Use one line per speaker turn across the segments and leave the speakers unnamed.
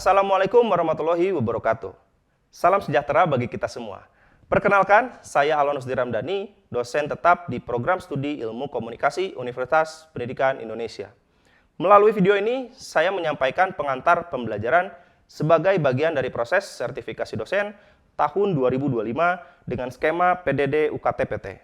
Assalamualaikum warahmatullahi wabarakatuh. Salam sejahtera bagi kita semua. Perkenalkan, saya Alonus Diramdani, dosen tetap di Program Studi Ilmu Komunikasi Universitas Pendidikan Indonesia. Melalui video ini, saya menyampaikan pengantar pembelajaran sebagai bagian dari proses sertifikasi dosen tahun 2025 dengan skema PDD UKT-PT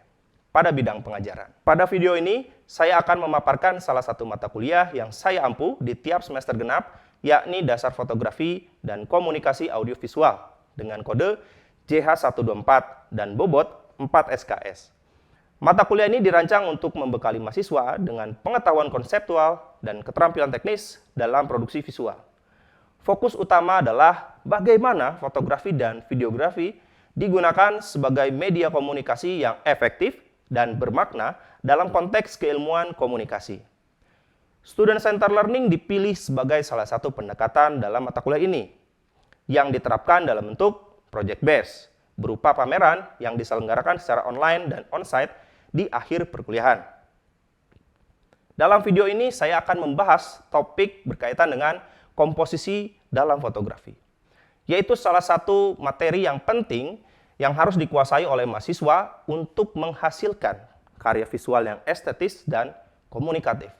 pada bidang pengajaran. Pada video ini, saya akan memaparkan salah satu mata kuliah yang saya ampu di tiap semester genap, yakni Dasar Fotografi dan Komunikasi Audiovisual dengan kode JH124 dan bobot 4 SKS. Mata kuliah ini dirancang untuk membekali mahasiswa dengan pengetahuan konseptual dan keterampilan teknis dalam produksi visual. Fokus utama adalah bagaimana fotografi dan videografi digunakan sebagai media komunikasi yang efektif dan bermakna dalam konteks keilmuan komunikasi. Student Center Learning dipilih sebagai salah satu pendekatan dalam mata kuliah ini, yang diterapkan dalam bentuk project based, berupa pameran yang diselenggarakan secara online dan onsite di akhir perkuliahan. Dalam video ini saya akan membahas topik berkaitan dengan komposisi dalam fotografi, yaitu salah satu materi yang penting yang harus dikuasai oleh mahasiswa untuk menghasilkan karya visual yang estetis dan komunikatif.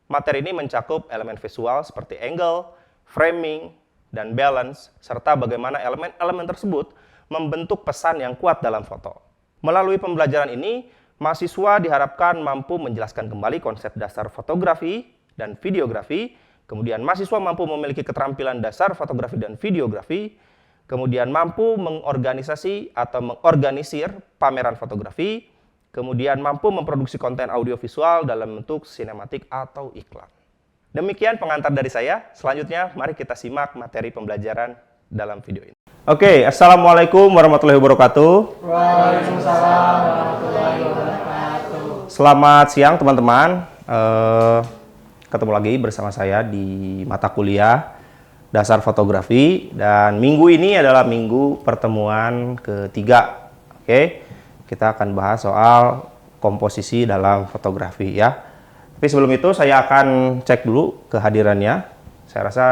Materi ini mencakup elemen visual seperti angle, framing, dan balance, serta bagaimana elemen-elemen tersebut membentuk pesan yang kuat dalam foto. Melalui pembelajaran ini, mahasiswa diharapkan mampu menjelaskan kembali konsep dasar fotografi dan videografi, kemudian mahasiswa mampu memiliki keterampilan dasar fotografi dan videografi, kemudian mampu mengorganisasi atau mengorganisir pameran fotografi, kemudian mampu memproduksi konten audiovisual dalam bentuk sinematik atau iklan. Demikian pengantar dari saya. Selanjutnya, mari kita simak materi pembelajaran dalam video ini. Oke, Assalamualaikum warahmatullahi wabarakatuh.
Waalaikumsalam warahmatullahi wabarakatuh.
Selamat siang teman-teman. Ketemu lagi bersama saya di mata kuliah Dasar Fotografi, dan minggu ini adalah minggu pertemuan ketiga. Oke. Kita akan bahas soal komposisi dalam fotografi ya. Tapi sebelum itu saya akan cek dulu kehadirannya. Saya rasa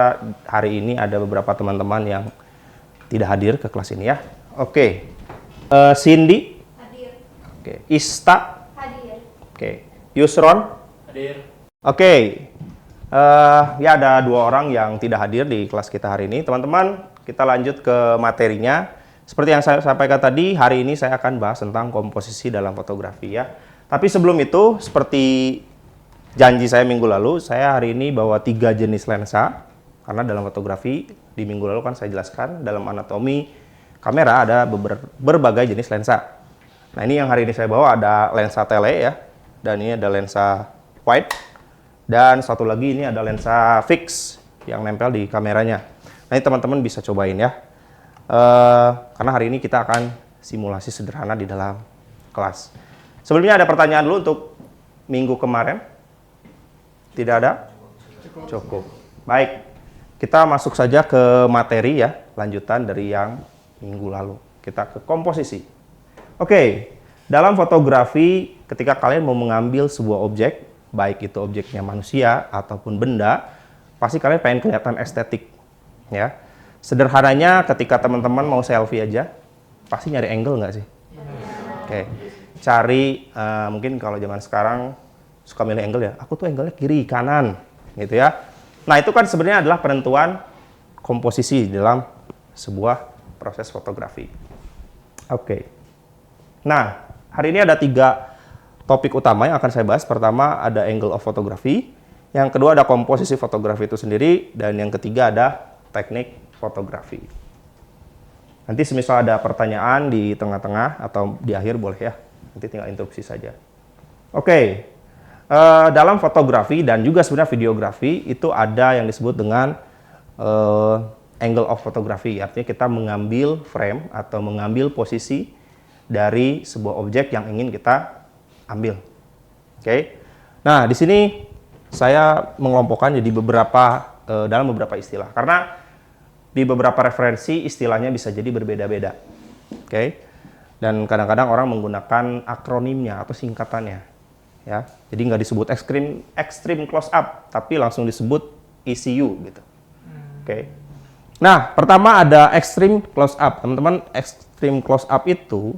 hari ini ada beberapa teman-teman yang tidak hadir ke kelas ini ya. Oke. Cindy?
Hadir.
Oke. Ista?
Hadir.
Oke. Yusron?
Hadir.
Oke. Ya ada dua orang yang tidak hadir di kelas kita hari ini. Teman-teman, kita lanjut ke materinya. Seperti yang saya sampaikan tadi, hari ini saya akan bahas tentang komposisi dalam fotografi ya. Tapi sebelum itu, seperti janji saya minggu lalu, saya hari ini bawa 3 jenis lensa. Karena dalam fotografi, di minggu lalu kan saya jelaskan, dalam anatomi kamera ada berbagai jenis lensa. Nah ini yang hari ini saya bawa ada lensa tele ya, dan ini ada lensa wide, dan satu lagi ini ada lensa fix yang nempel di kameranya. Nah ini teman-teman bisa cobain ya. Karena hari ini kita akan simulasi sederhana di dalam kelas. Sebelumnya ada pertanyaan dulu untuk minggu kemarin? Tidak ada? Cukup. Baik, kita masuk saja ke materi ya, lanjutan dari yang minggu lalu. Kita ke komposisi. Oke, dalam fotografi ketika kalian mau mengambil sebuah objek, baik itu objeknya manusia ataupun benda, pasti kalian pengen kelihatan estetik ya. Sederhananya ketika teman-teman mau selfie aja, pasti nyari angle nggak sih? Oke. Cari, mungkin kalau zaman sekarang suka milih angle ya, aku tuh angle-nya kiri, kanan, gitu ya. Nah itu kan sebenarnya adalah penentuan komposisi dalam sebuah proses fotografi. Oke. Nah, hari ini ada 3 topik utama yang akan saya bahas. Pertama ada angle of photography, yang kedua ada komposisi fotografi itu sendiri, dan yang ketiga ada teknik fotografi. Nanti semisal ada pertanyaan di tengah-tengah atau di akhir boleh ya. Nanti tinggal interupsi saja. Oke. Dalam fotografi dan juga sebenarnya videografi itu ada yang disebut dengan angle of photography. Artinya kita mengambil frame atau mengambil posisi dari sebuah objek yang ingin kita ambil. Oke. Nah, di sini saya mengelompokkan jadi dalam beberapa istilah. Karena di beberapa referensi istilahnya bisa jadi berbeda-beda. Oke. Dan kadang-kadang orang menggunakan akronimnya atau singkatannya. Ya. Jadi nggak disebut extreme close up, tapi langsung disebut ECU gitu. Oke. Nah, pertama ada extreme close up. Teman-teman, extreme close up itu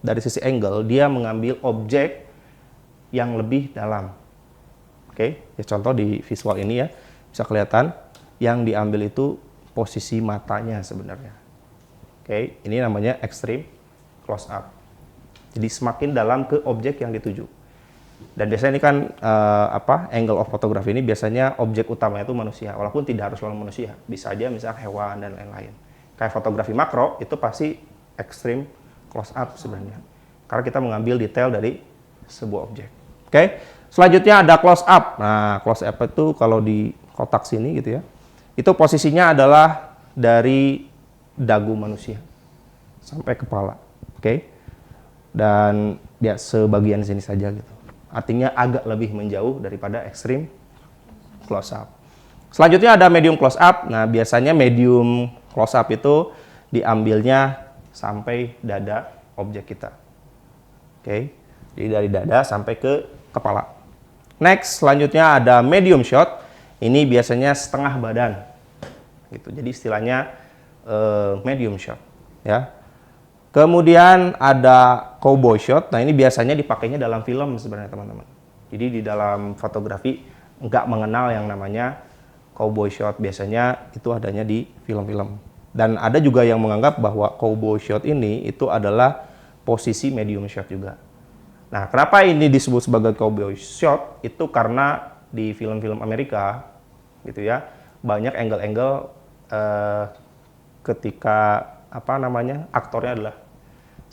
dari sisi angle dia mengambil objek yang lebih dalam. Oke, ya contoh di visual ini ya bisa kelihatan yang diambil itu posisi matanya sebenarnya. Oke, ini namanya extreme close up. Jadi semakin dalam ke objek yang dituju. Dan biasanya ini kan angle of photography ini biasanya objek utamanya itu manusia, walaupun tidak harus selalu manusia, bisa aja misalnya hewan dan lain-lain. Kayak fotografi makro itu pasti extreme close up sebenarnya, karena kita mengambil detail dari sebuah objek. Oke, selanjutnya ada close up. Nah, close up itu kalau di kotak sini gitu ya, itu posisinya adalah dari dagu manusia sampai kepala. Oke, dan ya sebagian sini saja gitu. Artinya agak lebih menjauh daripada extreme close up. Selanjutnya ada medium close up. Nah, biasanya medium close up itu diambilnya sampai dada objek kita. Oke. Jadi dari dada sampai ke kepala. Next, selanjutnya ada medium shot. Ini biasanya setengah badan. Gitu. Jadi istilahnya medium shot, ya. Kemudian ada cowboy shot. Nah, ini biasanya dipakainya dalam film sebenarnya teman-teman. Jadi di dalam fotografi nggak mengenal yang namanya cowboy shot. Biasanya itu adanya di film-film. Dan ada juga yang menganggap bahwa cowboy shot ini itu adalah posisi medium shot juga. Nah, kenapa ini disebut sebagai cowboy shot? Itu karena di film-film Amerika gitu ya, banyak angle-angle ketika aktornya adalah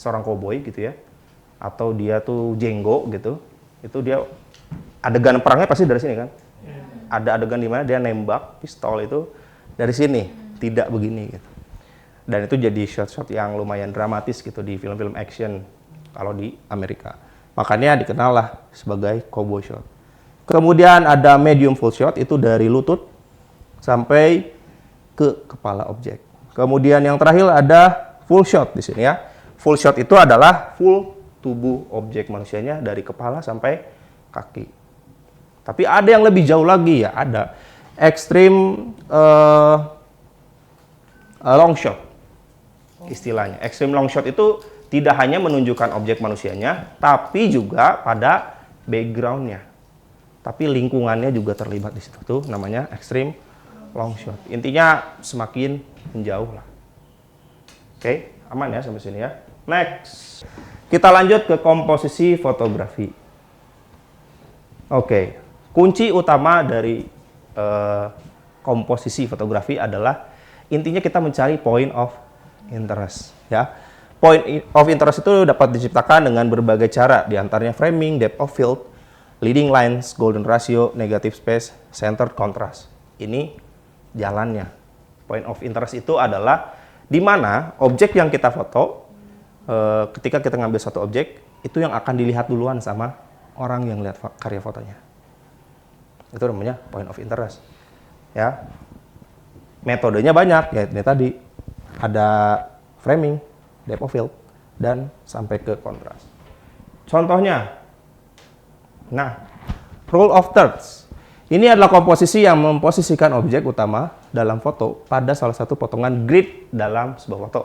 seorang koboi gitu ya, atau dia tuh jenggo gitu, itu dia adegan perangnya pasti dari sini kan. Ada adegan di mana dia nembak pistol itu dari sini, tidak begini gitu. Dan itu jadi shot-shot yang lumayan dramatis gitu di film-film action kalau di Amerika. Makanya dikenal lah sebagai cowboy shot. Kemudian ada medium full shot, itu dari lutut sampai ke kepala objek. Kemudian yang terakhir ada full shot di sini ya. Full shot itu adalah full tubuh objek manusianya dari kepala sampai kaki. Tapi ada yang lebih jauh lagi ya, ada extreme long shot istilahnya. Extreme long shot itu tidak hanya menunjukkan objek manusianya, tapi juga pada backgroundnya. Tapi lingkungannya juga terlibat di situ. Tuh namanya extreme long shot. Intinya semakin menjauh lah. Oke, aman ya sampai sini ya. Next, kita lanjut ke komposisi fotografi. Oke, kunci utama dari komposisi fotografi adalah intinya kita mencari point of interest. Ya, point of interest itu dapat diciptakan dengan berbagai cara, diantaranya framing, depth of field, leading lines, golden ratio, negative space, centered contrast. Ini jalannya. Point of interest itu adalah di mana objek yang kita foto, ketika kita ngambil satu objek, itu yang akan dilihat duluan sama orang yang lihat karya fotonya. Itu namanya point of interest. Ya. Metodenya banyak, ya ini tadi. Ada framing, depth of field, dan sampai ke kontras. Contohnya, nah, rule of thirds. Ini adalah komposisi yang memposisikan objek utama dalam foto pada salah satu potongan grid dalam sebuah foto.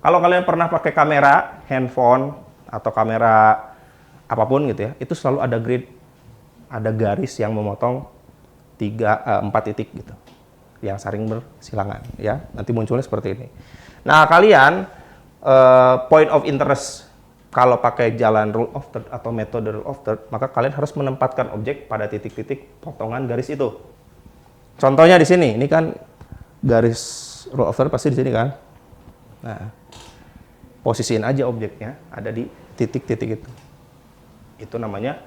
Kalau kalian pernah pakai kamera, handphone, atau kamera apapun gitu ya, itu selalu ada grid, ada garis yang memotong 4 titik gitu, yang saling bersilangan ya. Nanti munculnya seperti ini. Nah, kalian point of interest kalau pakai jalan rule of third atau metode rule of third, maka kalian harus menempatkan objek pada titik-titik potongan garis itu. Contohnya di sini, ini kan garis rule of third pasti di sini kan. Nah, posisiin aja objeknya ada di titik-titik itu. Itu namanya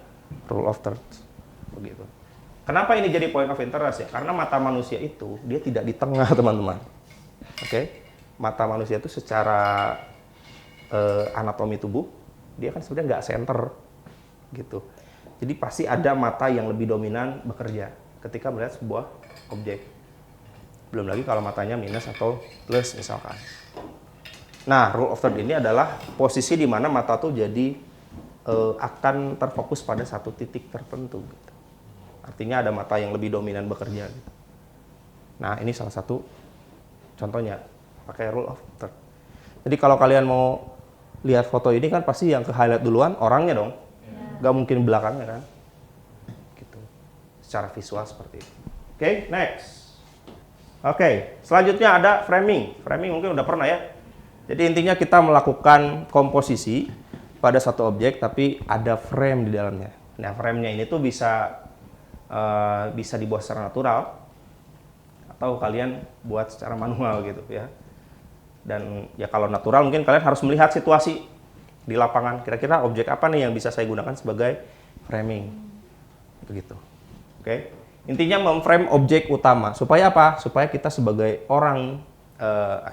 rule of third. Begitu. Kenapa ini jadi point of interest ya? Karena mata manusia itu dia tidak di tengah, teman-teman. Oke? Mata manusia itu secara anatomi tubuh dia kan sebenarnya nggak center gitu. Jadi pasti ada mata yang lebih dominan bekerja ketika melihat sebuah objek. Belum lagi kalau matanya minus atau plus misalkan. Nah, rule of third ini adalah posisi di mana mata tuh jadi akan terfokus pada satu titik tertentu. Gitu. Artinya ada mata yang lebih dominan bekerja. Gitu. Nah, ini salah satu Contohnya, pakai rule of third. Jadi kalau kalian mau lihat foto ini kan pasti yang ke highlight duluan orangnya dong. Nggak mungkin belakangnya kan. Gitu. Secara visual seperti itu. Oke, next. Oke, selanjutnya ada framing. Framing mungkin udah pernah ya. Jadi intinya kita melakukan komposisi pada satu objek tapi ada frame di dalamnya. Nah, frame-nya ini tuh bisa dibuat secara natural atau kalian buat secara manual gitu ya. Dan ya kalau natural mungkin kalian harus melihat situasi di lapangan. Kira-kira objek apa nih yang bisa saya gunakan sebagai framing. Begitu. Oke. Intinya memframe objek utama. Supaya apa? Supaya kita sebagai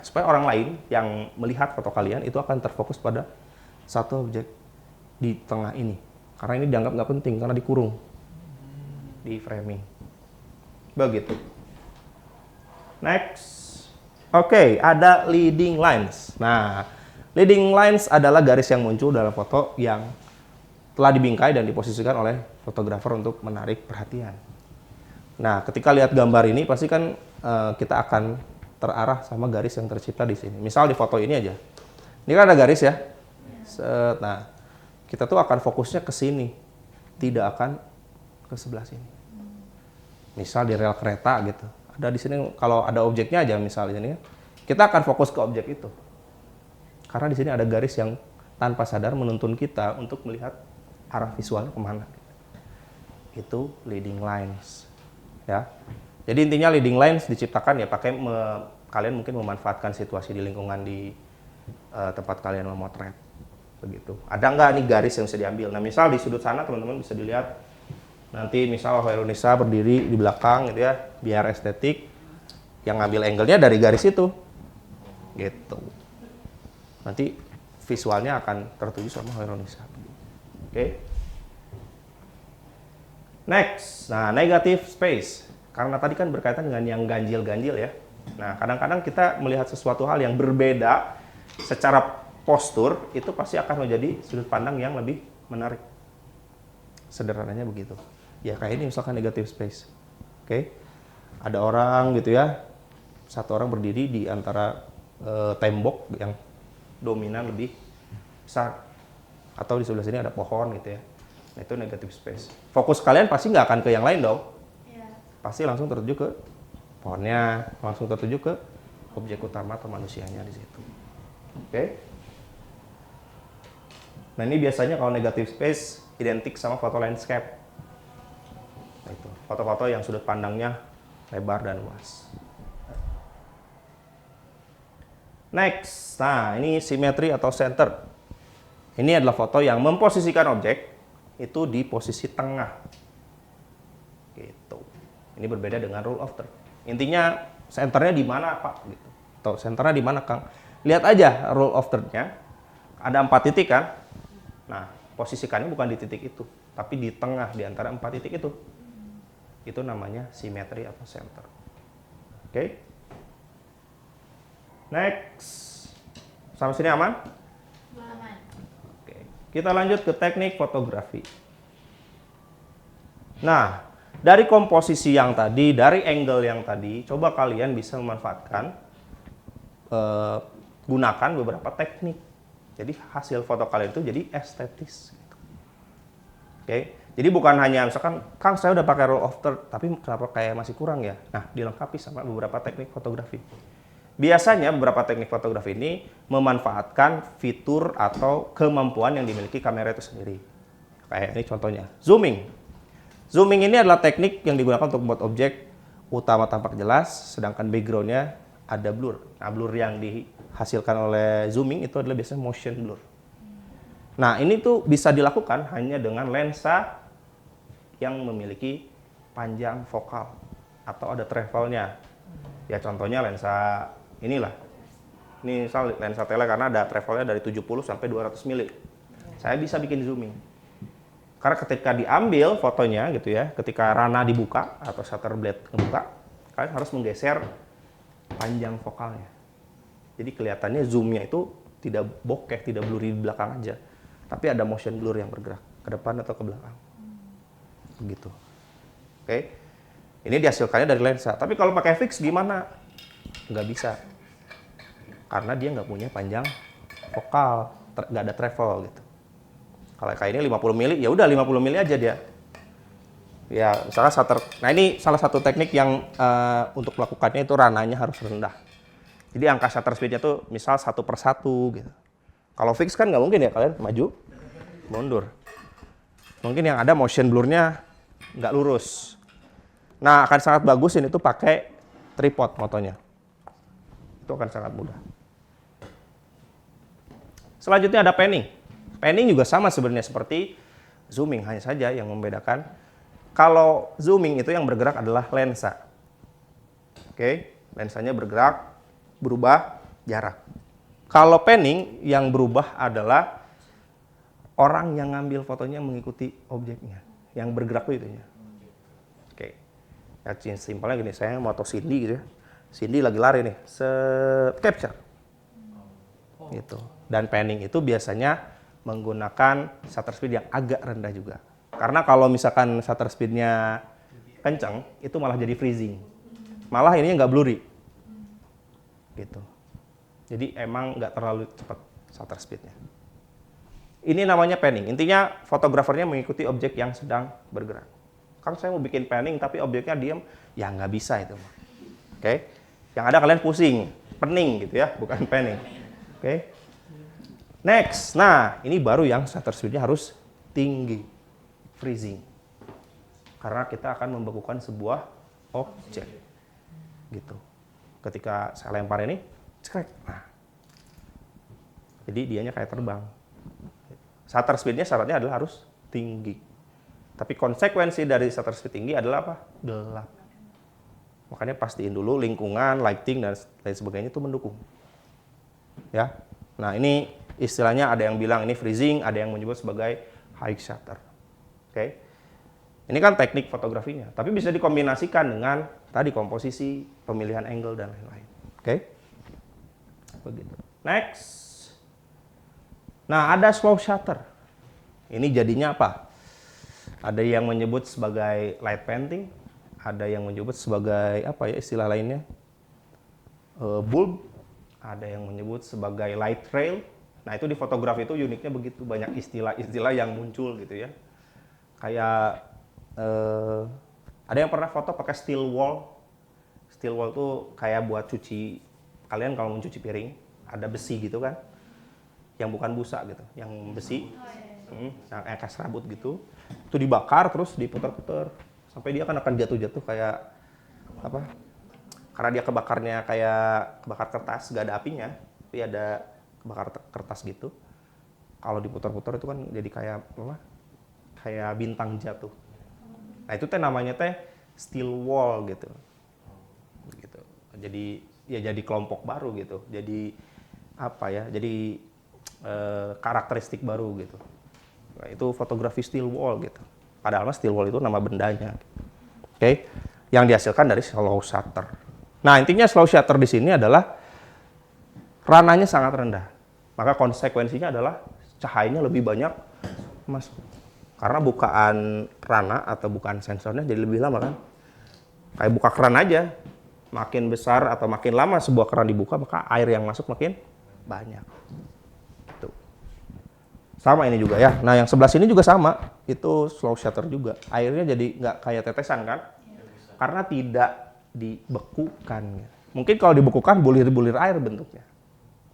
supaya orang lain yang melihat foto kalian itu akan terfokus pada satu objek di tengah ini. Karena ini dianggap nggak penting karena dikurung di framing. Begitu. Next. Oke, ada leading lines. Nah, leading lines adalah garis yang muncul dalam foto yang telah dibingkai dan diposisikan oleh fotografer untuk menarik perhatian. Nah, ketika lihat gambar ini pasti kan kita akan terarah sama garis yang tercipta di sini. Misal di foto ini aja. Ini kan ada garis ya. Nah, kita tuh akan fokusnya ke sini, tidak akan ke sebelah sini. Misal di rel kereta gitu. Ada di sini kalau ada objeknya aja misalnya ini, kita akan fokus ke objek itu. Karena di sini ada garis yang tanpa sadar menuntun kita untuk melihat arah visualnya kemana. Itu leading lines. Ya. Jadi intinya leading lines diciptakan ya pakai kalian mungkin memanfaatkan situasi di lingkungan di tempat kalian memotret. Begitu. Ada nggak nih garis yang bisa diambil? Nah, misal di sudut sana teman-teman bisa dilihat nanti misal Hoirunisa berdiri di belakang gitu ya, biar estetik. Yang ngambil angle-nya dari garis itu. Gitu. Nanti visualnya akan tertuju sama Hoirunisa. Oke. Next. Nah, negative space. Karena tadi kan berkaitan dengan yang ganjil-ganjil ya. Nah, kadang-kadang kita melihat sesuatu hal yang berbeda secara postur, itu pasti akan menjadi sudut pandang yang lebih menarik. Sederhananya begitu. Ya kayak ini misalkan negative space. Oke. Ada orang gitu ya. Satu orang berdiri di antara tembok yang dominan lebih besar. Atau di sebelah sini ada pohon gitu ya. Nah, itu negative space. Fokus kalian pasti nggak akan ke yang lain dong. Pasti langsung tertuju ke pohonnya, langsung tertuju ke objek utama atau manusianya di situ. Oke. Nah, ini biasanya kalau negative space identik sama foto landscape. Nah, itu foto-foto yang sudut pandangnya lebar dan luas. Next, nah ini simetri atau center. Ini adalah foto yang memposisikan objek itu di posisi tengah. Gitu. Ini berbeda dengan rule of third. Intinya centernya di mana Pak? Gitu. Atau centernya di mana Kang? Lihat aja rule of third-nya. Ada 4 titik kan? Nah, posisikannya bukan di titik itu, tapi di tengah di antara 4 titik itu. Itu namanya simetri atau center. Oke. Next. Sampai sini aman?
Aman.
Oke. Kita lanjut ke teknik fotografi. Nah, dari komposisi yang tadi, dari angle yang tadi, coba kalian bisa memanfaatkan, gunakan beberapa teknik. Jadi hasil foto kalian itu jadi estetis. Oke. Jadi bukan hanya misalkan, Kang saya udah pakai rule of third, tapi kenapa kayak masih kurang ya? Nah, dilengkapi sama beberapa teknik fotografi. Biasanya beberapa teknik fotografi ini memanfaatkan fitur atau kemampuan yang dimiliki kamera itu sendiri. Kayak ini contohnya, zooming. Zooming ini adalah teknik yang digunakan untuk membuat objek utama tampak jelas, sedangkan background-nya ada blur. Nah, blur yang dihasilkan oleh zooming itu adalah biasanya motion blur. Nah, ini tuh bisa dilakukan hanya dengan lensa yang memiliki panjang fokal atau ada travelnya. Ya contohnya lensa inilah. Ini misal lensa tele karena ada travelnya dari 70 sampai 200 mili. Saya bisa bikin zooming. Karena ketika diambil fotonya gitu ya, ketika rana dibuka atau shutter blade dibuka, kalian harus menggeser panjang fokalnya. Jadi kelihatannya zoomnya itu tidak bokeh, tidak blurry di belakang aja. Tapi ada motion blur yang bergerak ke depan atau ke belakang. Begitu. Oke. Ini dihasilkannya dari lensa. Tapi kalau pakai fix gimana? Nggak bisa. karena dia nggak punya panjang fokal, nggak ada travel gitu. Kalau kayak ini 50 mili, ya udah 50 mili aja dia. Ya, misalnya shutter. Nah, ini salah satu teknik yang untuk melakukannya itu rananya harus rendah. Jadi angka shutter speed-nya tuh misal 1/1 gitu. Kalau fix kan nggak mungkin ya, kalian maju, mundur. Mungkin yang ada motion blur-nya nggak lurus. Nah, akan sangat bagus ini tuh pakai tripod motonya. Itu akan sangat mudah. Selanjutnya ada panning. Panning juga sama sebenarnya seperti zooming, hanya saja yang membedakan kalau zooming itu yang bergerak adalah lensa. Oke, lensanya bergerak, berubah jarak. Kalau panning yang berubah adalah orang yang ngambil fotonya mengikuti objeknya, yang bergerak itu ya. Oke, ya simpelnya gini, saya moto Cindy gitu ya. Cindy lagi lari nih, capture. Gitu. Dan panning itu biasanya menggunakan shutter speed yang agak rendah juga. Karena kalau misalkan shutter speed-nya kencang, itu malah jadi freezing. Malah ininya nggak blurry. Gitu. Jadi emang nggak terlalu cepat shutter speed-nya. Ini namanya panning. Intinya fotografernya mengikuti objek yang sedang bergerak. Kan saya mau bikin panning tapi objeknya diam, ya nggak bisa itu. Oke. Yang ada kalian pusing, pening gitu ya, bukan panning. Oke. Next. Nah, ini baru yang shutter speed-nya harus tinggi. Freezing. Karena kita akan membekukan sebuah objek. Gitu. Ketika saya lempar ini, cekrek. Nah. Jadi dianya kayak terbang. Shutter speed-nya syaratnya adalah harus tinggi. Tapi konsekuensi dari shutter speed tinggi adalah apa? Gelap. Makanya pastiin dulu lingkungan, lighting, dan lain sebagainya itu mendukung. Ya. Nah, ini istilahnya ada yang bilang ini freezing, ada yang menyebut sebagai high shutter. Oke. Ini kan teknik fotografinya, tapi bisa dikombinasikan dengan tadi komposisi, pemilihan angle, dan lain-lain. Oke. Begitu. Next. Nah, ada slow shutter. Ini jadinya apa? Ada yang menyebut sebagai light painting, ada yang menyebut sebagai apa ya istilah lainnya? Bulb, ada yang menyebut sebagai light trail. Nah, itu di fotografi itu uniknya begitu, banyak istilah-istilah yang muncul gitu ya. Kayak ada yang pernah foto pakai steel wool. Steel wool tuh kayak buat cuci, kalian kalau mencuci piring, ada besi gitu kan, yang bukan busa gitu, yang besi, yang kayak serabut gitu, itu dibakar terus diputar-putar sampai dia akan jatuh-jatuh kayak apa? Karena dia kebakar kertas, gak ada apinya, tapi ada kebakar kertas gitu. Kalau diputar-putar itu kan jadi kayak apa? Kayak bintang jatuh. Nah, itu teh namanya teh steel wall gitu. Gitu. Jadi ya jadi kelompok baru gitu. Jadi apa ya? Jadi karakteristik baru gitu. Nah, itu fotografi steel wall gitu. Padahal steel wall itu nama bendanya. Oke. Yang dihasilkan dari slow shutter. Nah, intinya slow shutter di sini adalah rananya sangat rendah. Maka konsekuensinya adalah cahayanya lebih banyak masuk. Karena bukaan rana atau bukaan sensornya jadi lebih lama kan. Kayak buka keran aja. Makin besar atau makin lama sebuah keran dibuka, maka air yang masuk makin banyak. Tuh. Sama ini juga ya. Nah, yang sebelah sini juga sama. Itu slow shutter juga. Airnya jadi nggak kayak tetesan kan. Karena tidak dibekukan. Mungkin kalau dibekukan bulir-bulir air bentuknya.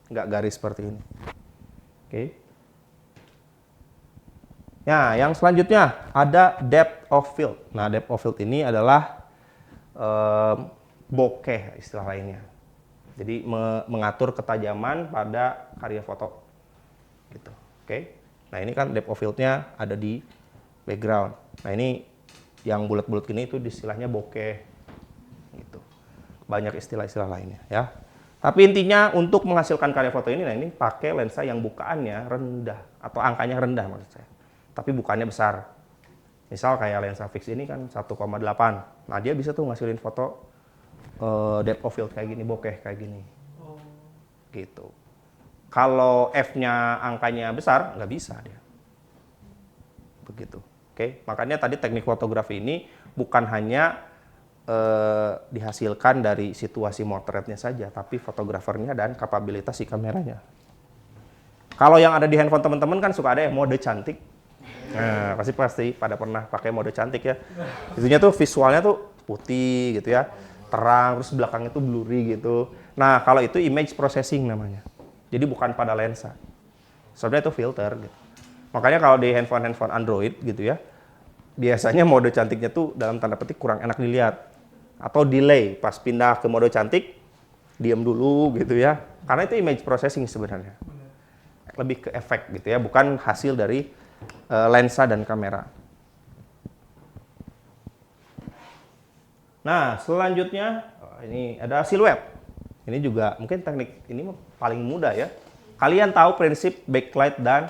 Nggak garis seperti ini. Oke. Nah, yang selanjutnya ada depth of field. Nah, depth of field ini adalah bokeh istilah lainnya. Jadi mengatur ketajaman pada karya foto. Gitu. Oke. Nah, ini kan depth of field-nya ada di background. Nah, ini yang bulat-bulat gini itu istilahnya bokeh. Gitu. Banyak istilah-istilah lainnya ya. Tapi intinya untuk menghasilkan karya foto ini, nah ini pakai lensa yang bukaannya rendah atau angkanya rendah maksud saya. Tapi bukannya besar. Misal kayak lensa fix ini kan 1,8. Nah, dia bisa tuh ngasilin foto depth of field kayak gini, bokeh kayak gini. Gitu. Kalau F-nya angkanya besar, nggak bisa dia. Begitu. Oke, makanya tadi teknik fotografi ini bukan hanya dihasilkan dari situasi motretnya saja, tapi fotografernya dan kapabilitas si kameranya. Kalau yang ada di handphone teman-teman kan suka ada ya mode cantik. Nah, pasti pada pernah pakai mode cantik ya. Itunya tuh visualnya tuh putih gitu ya, terang, terus belakangnya tuh blurry gitu. Nah, kalau itu image processing namanya. Jadi bukan pada lensa. Sebenarnya itu filter gitu. Makanya kalau di handphone Android gitu ya, biasanya mode cantiknya tuh dalam tanda petik kurang enak dilihat. Atau delay pas pindah ke mode cantik, diam dulu gitu ya. Karena itu image processing sebenarnya. Lebih ke efek gitu ya, bukan hasil dari lensa dan kamera. Nah, selanjutnya ini ada siluet. Ini juga mungkin teknik ini paling mudah ya. Kalian tahu prinsip backlight dan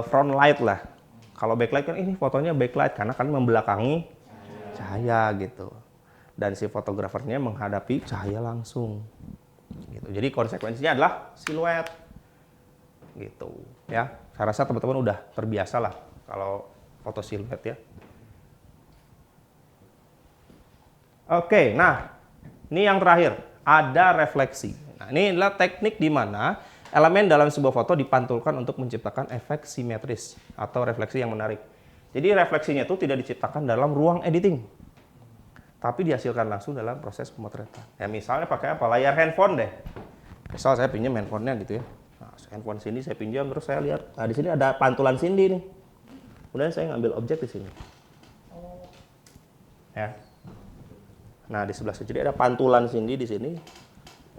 front light lah. Kalau backlight kan ini fotonya backlight karena kan membelakangi cahaya gitu. Dan si fotografernya menghadapi cahaya langsung. Gitu. Jadi konsekuensinya adalah siluet. Gitu ya. Saya rasa teman-teman udah terbiasa lah kalau foto siluet ya. Oke, nah ini yang terakhir, ada refleksi. Nah, ini adalah teknik di mana elemen dalam sebuah foto dipantulkan untuk menciptakan efek simetris atau refleksi yang menarik. Jadi refleksinya itu tidak diciptakan dalam ruang editing, tapi dihasilkan langsung dalam proses pemotretan. Ya misalnya pakai apa? Layar handphone deh. Misal saya pinjam handphonenya gitu ya. Nah, handphone Cindy saya pinjam, terus saya lihat, nah di sini ada pantulan Cindy nih. Kemudian saya ngambil objek di sini. Ya. Nah, di sebelah sini jadi ada pantulan Cindy di sini.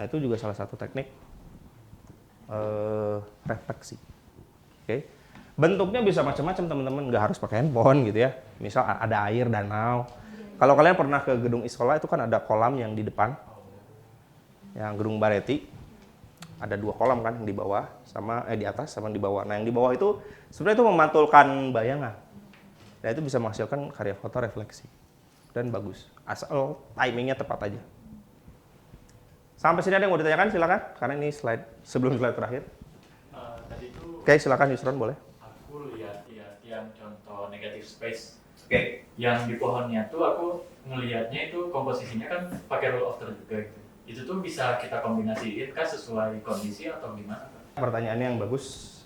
Nah, itu juga salah satu teknik refleksi. Oke. Bentuknya bisa macam-macam teman-teman, nggak harus pakai handphone gitu ya. Misal ada air, danau. Kalau kalian pernah ke gedung Iskola itu kan ada kolam yang di depan. Yang gedung Bareti. Ada 2 kolam kan di bawah sama di atas sama di bawah. Nah, yang di bawah itu sebenarnya itu memantulkan bayangan. Dan itu bisa menghasilkan karya foto refleksi. Dan bagus. Asal timingnya tepat aja. Sampai sini ada yang mau ditanyakan? Silakan. Karena ini slide sebelum slide terakhir.
Tadi itu
Oke, silakan Yusron boleh.
aku lihat yang contoh negative space.
Oke.
Yang di pohonnya tuh aku ngelihatnya itu komposisinya kan pakai rule of third juga gitu. Itu tuh bisa kita kombinasiin kah sesuai kondisi atau gimana?
Pertanyaannya yang bagus.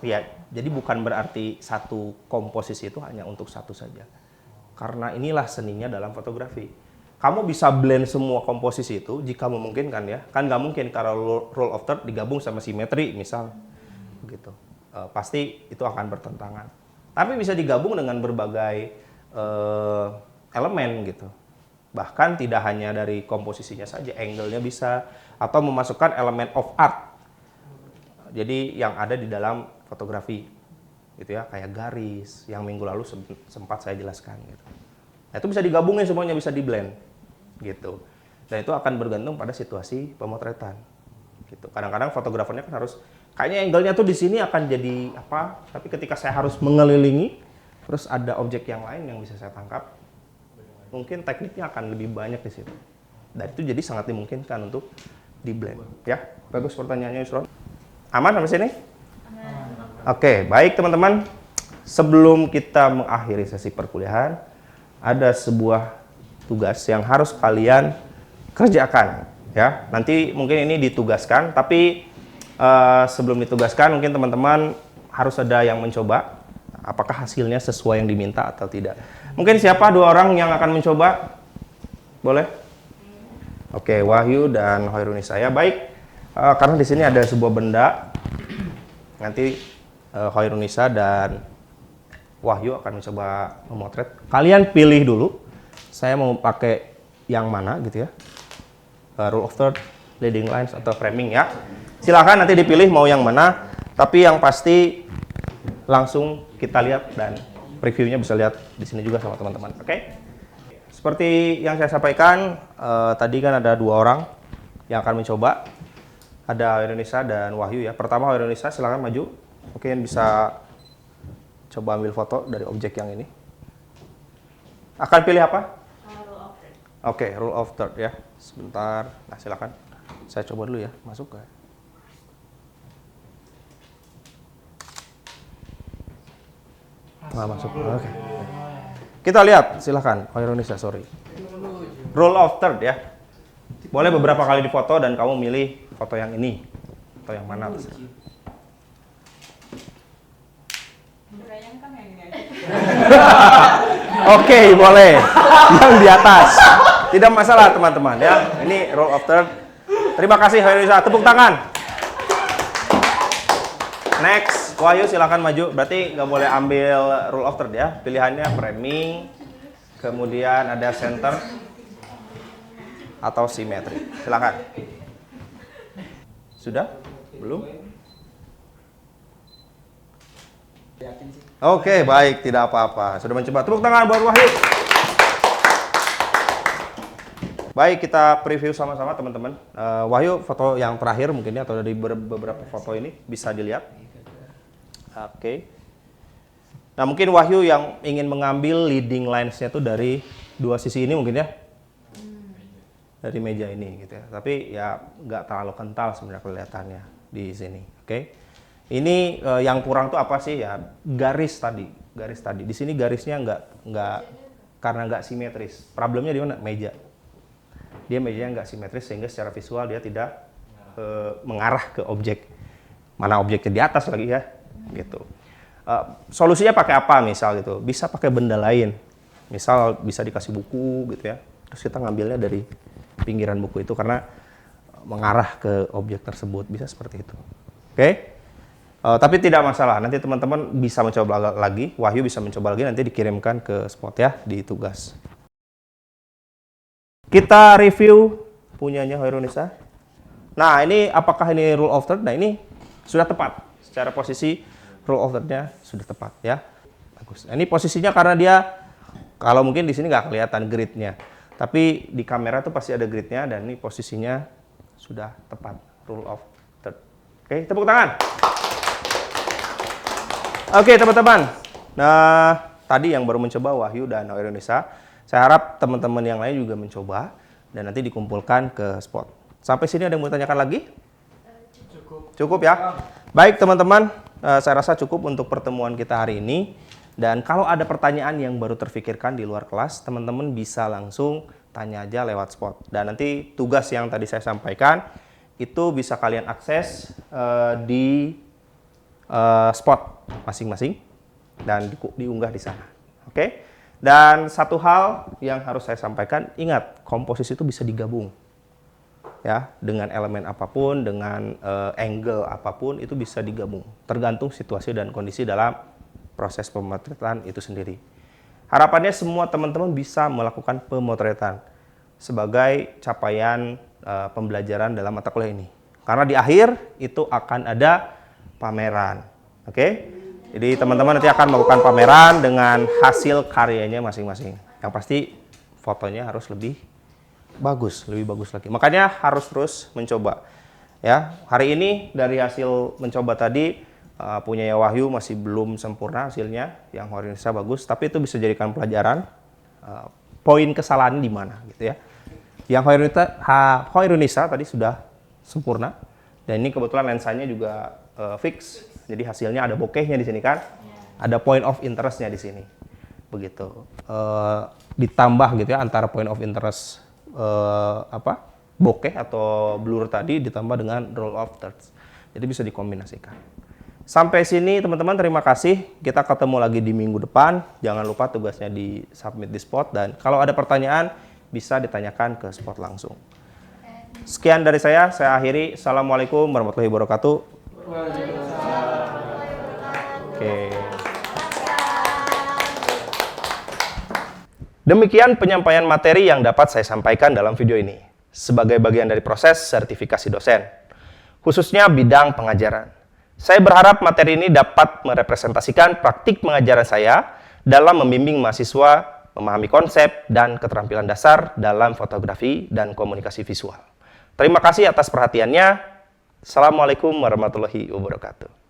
Ya, jadi bukan berarti satu komposisi itu hanya untuk satu saja. Karena inilah seninya dalam fotografi. Kamu bisa blend semua komposisi itu jika memungkinkan ya. Kan nggak mungkin kalau rule of third digabung sama simetri misal. Gitu. Pasti itu akan bertentangan. Tapi bisa digabung dengan berbagai elemen gitu. Bahkan tidak hanya dari komposisinya saja, angle-nya bisa. Atau memasukkan elemen of art. Jadi yang ada di dalam fotografi. Gitu ya, kayak garis yang minggu lalu sempat saya jelaskan gitu. Nah, itu bisa digabungin semuanya, bisa di-blend gitu. Dan itu akan bergantung pada situasi pemotretan. Gitu. Kadang-kadang fotografernya kan harus kayaknya angle-nya tuh di sini akan jadi apa, tapi ketika saya harus mengelilingi terus ada objek yang lain yang bisa saya tangkap, mungkin tekniknya akan lebih banyak di situ. Dan itu jadi sangat dimungkinkan untuk di-blend. Ya, bagus pertanyaannya Yusron. Aman sampai sini? Oke, baik teman-teman. Sebelum kita mengakhiri sesi perkuliahan, ada sebuah tugas yang harus kalian kerjakan. Ya, nanti mungkin ini ditugaskan, tapi sebelum ditugaskan mungkin teman-teman harus ada yang mencoba. Apakah hasilnya sesuai yang diminta atau tidak? Mungkin siapa 2 orang yang akan mencoba? Boleh? Oke, Wahyu dan Hoirunisa. Ya, baik. Karena di sini ada sebuah benda. Nanti Hoirunisa dan Wahyu akan mencoba memotret. Kalian pilih dulu. Saya mau pakai yang mana gitu ya. Rule of third, leading lines atau framing ya. Silakan nanti dipilih mau yang mana. Tapi yang pasti langsung kita lihat dan previewnya bisa lihat di sini juga sama teman-teman. Oke? Seperti yang saya sampaikan tadi kan ada 2 orang yang akan mencoba. Ada Hoirunisa dan Wahyu ya. Pertama Hoirunisa silakan maju. Mungkin bisa coba ambil foto dari objek yang ini. Akan pilih apa?
Rule of third.
Oke, rule of third ya. Sebentar. Nah, silakan. Saya coba dulu ya, masuk ke. Nggak masuk. Oke. Kita lihat, silahkan. Hoirunisa, sorry. Rule of third ya. Boleh beberapa kali difoto dan kamu milih foto yang ini atau yang mana. Oke, boleh. Yang di atas. Tidak masalah teman-teman ya. Ini rule of third. Terima kasih Hoirunisa. Tepuk tangan. Next, Wahyu silakan maju. Berarti nggak boleh ambil rule of third ya. Pilihannya framing, kemudian ada center atau simetri. Silakan. Sudah? Belum? Oke, baik, tidak apa-apa. Sudah mencoba. Tepuk tangan buat Wahyu. Baik, kita preview sama-sama teman-teman. Wahyu, foto yang terakhir mungkin ya, atau dari beberapa foto ini bisa dilihat. Oke. Nah, mungkin Wahyu yang ingin mengambil leading lines-nya tuh dari dua sisi ini mungkin ya. Dari meja ini gitu ya. Tapi ya nggak terlalu kental sebenarnya kelihatannya di sini. Oke. Ini yang kurang tuh apa sih ya? Garis tadi. Di sini garisnya nggak karena nggak simetris. Problemnya di mana? Meja. Dia mejanya nggak simetris sehingga secara visual dia tidak mengarah ke objek. Mana objeknya di atas lagi ya, gitu. Solusinya pakai apa misal gitu? Bisa pakai benda lain. Misal bisa dikasih buku gitu ya. Terus kita ngambilnya dari pinggiran buku itu karena mengarah ke objek tersebut, bisa seperti itu. Oke? Tapi tidak masalah. Nanti teman-teman bisa mencoba lagi. Wahyu bisa mencoba lagi. Nanti dikirimkan ke spot ya di tugas. Kita review punyanya Hoirunisa. Nah, ini apakah ini rule of third? Nah, ini sudah tepat. Secara posisi rule of third-nya sudah tepat ya. Bagus. Nah, ini posisinya karena dia kalau mungkin di sini nggak kelihatan grid-nya. Tapi di kamera tuh pasti ada grid-nya dan ini posisinya sudah tepat. Rule of third. Oke, tepuk tangan. Oke, teman-teman. Nah, tadi yang baru mencoba Wahyu dan Hoirunisa. Saya harap teman-teman yang lain juga mencoba dan nanti dikumpulkan ke spot. Sampai sini ada yang mau ditanyakan lagi? Cukup ya? Baik teman-teman, saya rasa cukup untuk pertemuan kita hari ini. Dan kalau ada pertanyaan yang baru terfikirkan di luar kelas, teman-teman bisa langsung tanya aja lewat spot. Dan nanti tugas yang tadi saya sampaikan, itu bisa kalian akses di spot masing-masing dan diunggah di sana. Oke? Dan satu hal yang harus saya sampaikan, ingat komposisi itu bisa digabung ya dengan elemen apapun, dengan angle apapun itu bisa digabung, tergantung situasi dan kondisi dalam proses pemotretan itu sendiri. Harapannya semua teman-teman bisa melakukan pemotretan sebagai capaian pembelajaran dalam mata kuliah ini. Karena di akhir itu akan ada pameran, oke? Jadi teman-teman nanti akan melakukan pameran dengan hasil karyanya masing-masing. Yang pasti fotonya harus lebih bagus lagi. Makanya harus terus mencoba. Ya, hari ini dari hasil mencoba tadi punya Wahyu masih belum sempurna hasilnya, yang Hoirunisa bagus, tapi itu bisa jadikan pelajaran poin kesalahan di mana gitu ya. Yang Hoirunisa tadi sudah sempurna dan ini kebetulan lensanya juga fix. Jadi hasilnya ada bokehnya di sini kan, ada point of interest-nya di sini, begitu. Ditambah gitu ya antara point of interest bokeh atau blur tadi ditambah dengan rule of thirds. Jadi bisa dikombinasikan. Sampai sini teman-teman, terima kasih. Kita ketemu lagi di minggu depan. Jangan lupa tugasnya di submit di spot dan kalau ada pertanyaan bisa ditanyakan ke spot langsung. Sekian dari saya akhiri. Assalamualaikum warahmatullahi wabarakatuh. Oke. Demikian penyampaian materi yang dapat saya sampaikan dalam video ini sebagai bagian dari proses sertifikasi dosen, khususnya bidang pengajaran. Saya berharap materi ini dapat merepresentasikan praktik pengajaran saya dalam membimbing mahasiswa memahami konsep dan keterampilan dasar dalam fotografi dan komunikasi visual. Terima kasih atas perhatiannya. Assalamualaikum warahmatullahi wabarakatuh.